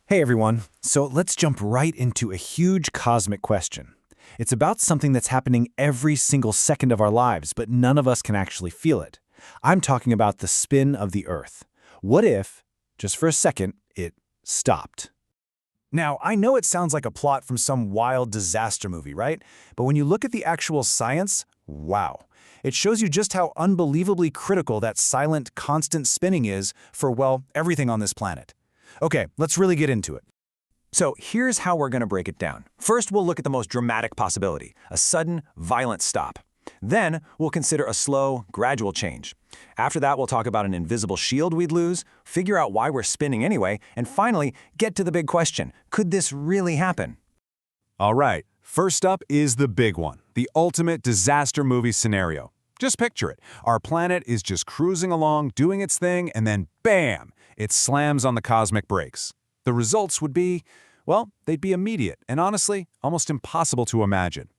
Hey everyone, so let's jump right into a huge cosmic question. It's about something that's happening every single second of our lives, but none of us can actually feel it. I'm talking about the spin of the Earth. What if, just for a second, it stopped? Now, I know it sounds like a plot from some wild disaster movie, right? But when you look at the actual science, wow. It shows you just how unbelievably critical that silent, constant spinning is for, well, everything on this planet. Okay, let's really get into it. So here's how we're going to break it down. First, we'll look at the most dramatic possibility, a sudden, violent stop. Then, we'll consider a slow, gradual change. After that, we'll talk about an invisible shield we'd lose, figure out why we're spinning anyway, and finally, get to the big question, could this really happen? All right, first up is the big one, the ultimate disaster movie scenario. Just picture it. Our planet is just cruising along, doing its thing, and then bam! It slams on the cosmic brakes. The results would be, well, they'd be immediate and honestly, almost impossible to imagine.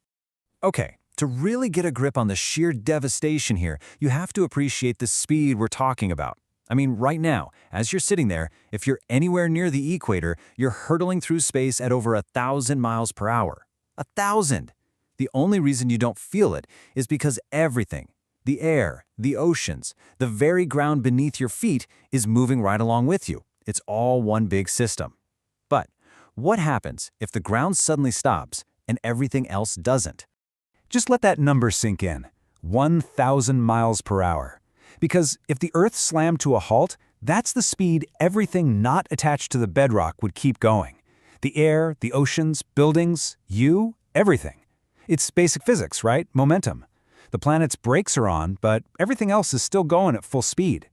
Okay, to really get a grip on the sheer devastation here, you have to appreciate the speed we're talking about. I mean, right now, as you're sitting there, if you're anywhere near the equator, you're hurtling through space at over 1,000 miles per hour. 1,000! The only reason you don't feel it is because everything, the air, the oceans, the very ground beneath your feet is moving right along with you. It's all one big system. But what happens if the ground suddenly stops and everything else doesn't? Just let that number sink in. 1,000 miles per hour. Because if the Earth slammed to a halt, that's the speed everything not attached to the bedrock would keep going. The air, the oceans, buildings, you, everything. It's basic physics, right? Momentum. The planet's brakes are on, but everything else is still going at full speed.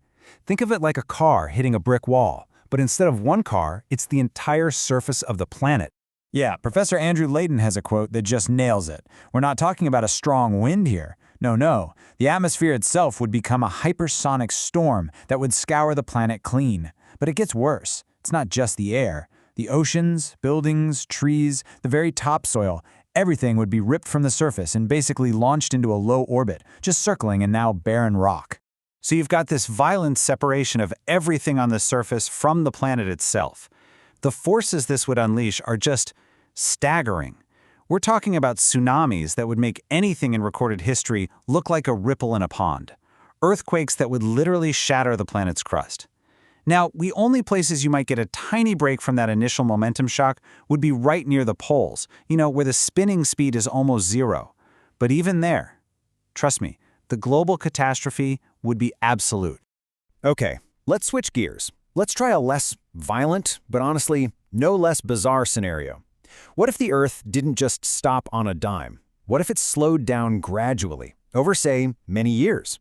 Think of it like a car hitting a brick wall, but instead of one car, it's the entire surface of the planet. Yeah, Professor Andrew Layton has a quote that just nails it. We're not talking about a strong wind here. No. The atmosphere itself would become a hypersonic storm that would scour the planet clean. But it gets worse. It's not just the air. The oceans, buildings, trees, the very topsoil, everything would be ripped from the surface and basically launched into a low orbit, just circling in now barren rock. So you've got this violent separation of everything on the surface from the planet itself. The forces this would unleash are just staggering. We're talking about tsunamis that would make anything in recorded history look like a ripple in a pond. Earthquakes that would literally shatter the planet's crust. Now, the only places you might get a tiny break from that initial momentum shock would be right near the poles, where the spinning speed is almost zero. But even there, trust me, the global catastrophe would be absolute. Okay, let's switch gears. Let's try a less violent, but honestly, no less bizarre scenario. What if the Earth didn't just stop on a dime? What if it slowed down gradually, over, say, many years?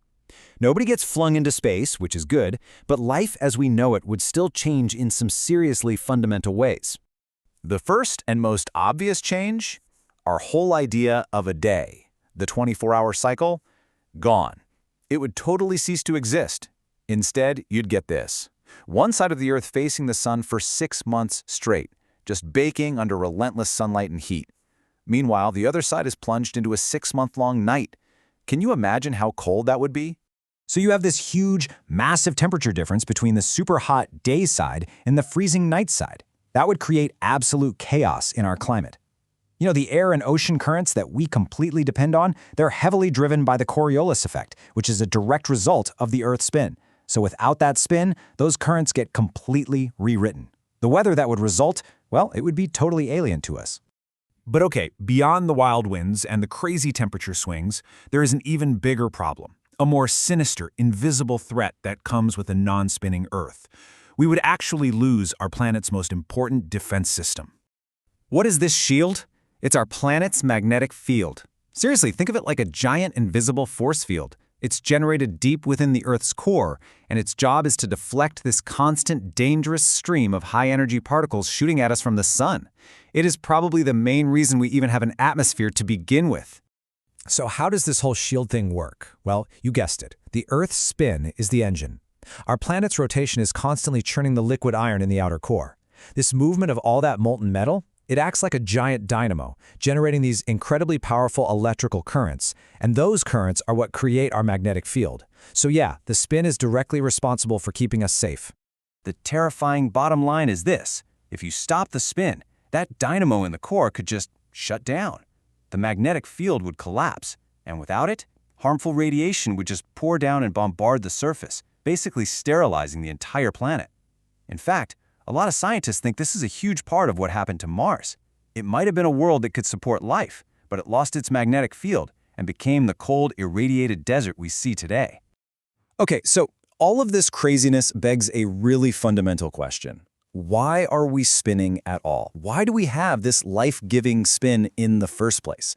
Nobody gets flung into space, which is good, but life as we know it would still change in some seriously fundamental ways. The first and most obvious change? Our whole idea of a day, the 24-hour cycle, gone. It would totally cease to exist. Instead, you'd get this. One side of the Earth facing the sun for 6 months straight, just baking under relentless sunlight and heat. Meanwhile, the other side is plunged into a 6-month-long night. Can you imagine how cold that would be? So you have this huge, massive temperature difference between the super hot day side and the freezing night side. That would create absolute chaos in our climate. The air and ocean currents that we completely depend on, they're heavily driven by the Coriolis effect, which is a direct result of the Earth's spin. So without that spin, those currents get completely rewritten. The weather that would result, well, it would be totally alien to us. But okay, beyond the wild winds and the crazy temperature swings, there is an even bigger problem. A more sinister, invisible threat that comes with a non-spinning Earth. We would actually lose our planet's most important defense system. What is this shield? It's our planet's magnetic field. Seriously, think of it like a giant invisible force field. It's generated deep within the Earth's core, and its job is to deflect this constant, dangerous stream of high-energy particles shooting at us from the sun. It is probably the main reason we even have an atmosphere to begin with. So how does this whole shield thing work? Well, you guessed it. The Earth's spin is the engine. Our planet's rotation is constantly churning the liquid iron in the outer core. This movement of all that molten metal, it acts like a giant dynamo, generating these incredibly powerful electrical currents, and those currents are what create our magnetic field. So yeah, the spin is directly responsible for keeping us safe. The terrifying bottom line is this. If you stop the spin, that dynamo in the core could just shut down. The magnetic field would collapse, and without it, harmful radiation would just pour down and bombard the surface, basically sterilizing the entire planet. In fact, a lot of scientists think this is a huge part of what happened to Mars. It might have been a world that could support life, but it lost its magnetic field and became the cold, irradiated desert we see today. Okay, so all of this craziness begs a really fundamental question. Why are we spinning at all? Why do we have this life-giving spin in the first place?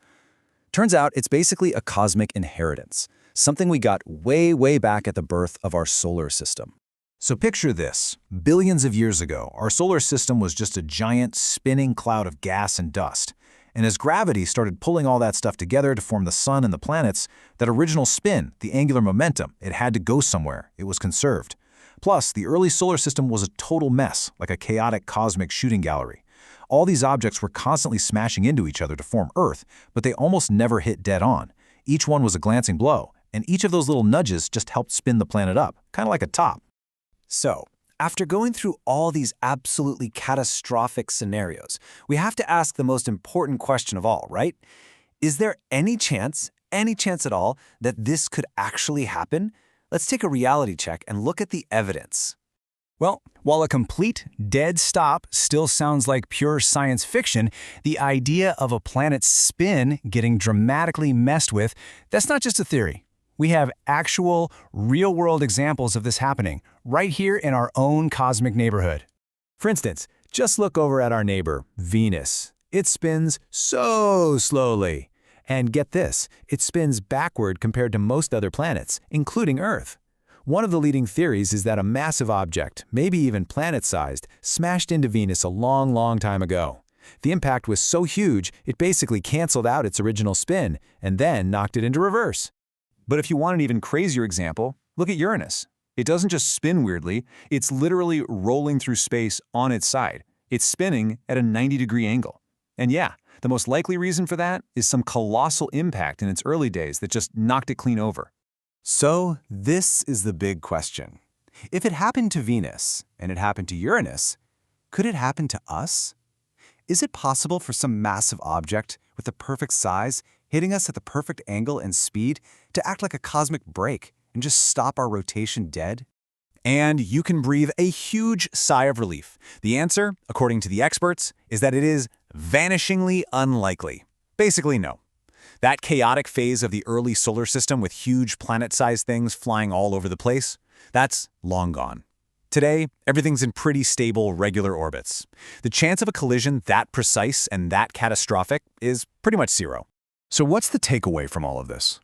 Turns out it's basically a cosmic inheritance, something we got way, way back at the birth of our solar system. So picture this. Billions of years ago, our solar system was just a giant spinning cloud of gas and dust. And as gravity started pulling all that stuff together to form the sun and the planets, that original spin, the angular momentum, it had to go somewhere. It was conserved. Plus, the early solar system was a total mess, like a chaotic cosmic shooting gallery. All these objects were constantly smashing into each other to form Earth, but they almost never hit dead on. Each one was a glancing blow, and each of those little nudges just helped spin the planet up, kind of like a top. So, after going through all these absolutely catastrophic scenarios, we have to ask the most important question of all, right? Is there any chance at all, that this could actually happen? Let's take a reality check and look at the evidence. Well, while a complete dead stop still sounds like pure science fiction, the idea of a planet's spin getting dramatically messed with, that's not just a theory. We have actual, real-world examples of this happening right here in our own cosmic neighborhood. For instance, just look over at our neighbor, Venus. It spins so slowly. And get this, it spins backward compared to most other planets, including Earth. One of the leading theories is that a massive object, maybe even planet-sized, smashed into Venus a long, long time ago. The impact was so huge, it basically canceled out its original spin and then knocked it into reverse. But if you want an even crazier example, look at Uranus. It doesn't just spin weirdly, it's literally rolling through space on its side. It's spinning at a 90-degree angle. And yeah, the most likely reason for that is some colossal impact in its early days that just knocked it clean over. So, this is the big question. If it happened to Venus, and it happened to Uranus, could it happen to us? Is it possible for some massive object with the perfect size, hitting us at the perfect angle and speed, to act like a cosmic brake and just stop our rotation dead? And you can breathe a huge sigh of relief. The answer, according to the experts, is that it is vanishingly unlikely. Basically, no. That chaotic phase of the early solar system with huge planet-sized things flying all over the place, that's long gone. Today, everything's in pretty stable, regular orbits. The chance of a collision that precise and that catastrophic is pretty much zero. So what's the takeaway from all of this?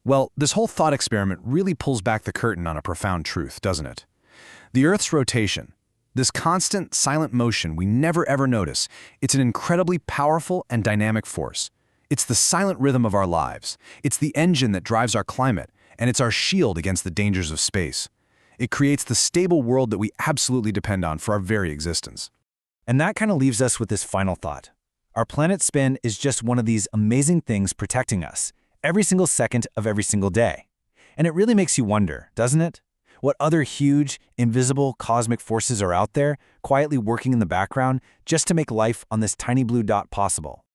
Well, this whole thought experiment really pulls back the curtain on a profound truth, doesn't it? The Earth's rotation, this constant, silent motion we never ever notice, it's an incredibly powerful and dynamic force. It's the silent rhythm of our lives. It's the engine that drives our climate, and it's our shield against the dangers of space. It creates the stable world that we absolutely depend on for our very existence. And that kind of leaves us with this final thought. Our planet's spin is just one of these amazing things protecting us, every single second of every single day. And it really makes you wonder, doesn't it? What other huge, invisible cosmic forces are out there, quietly working in the background just to make life on this tiny blue dot possible?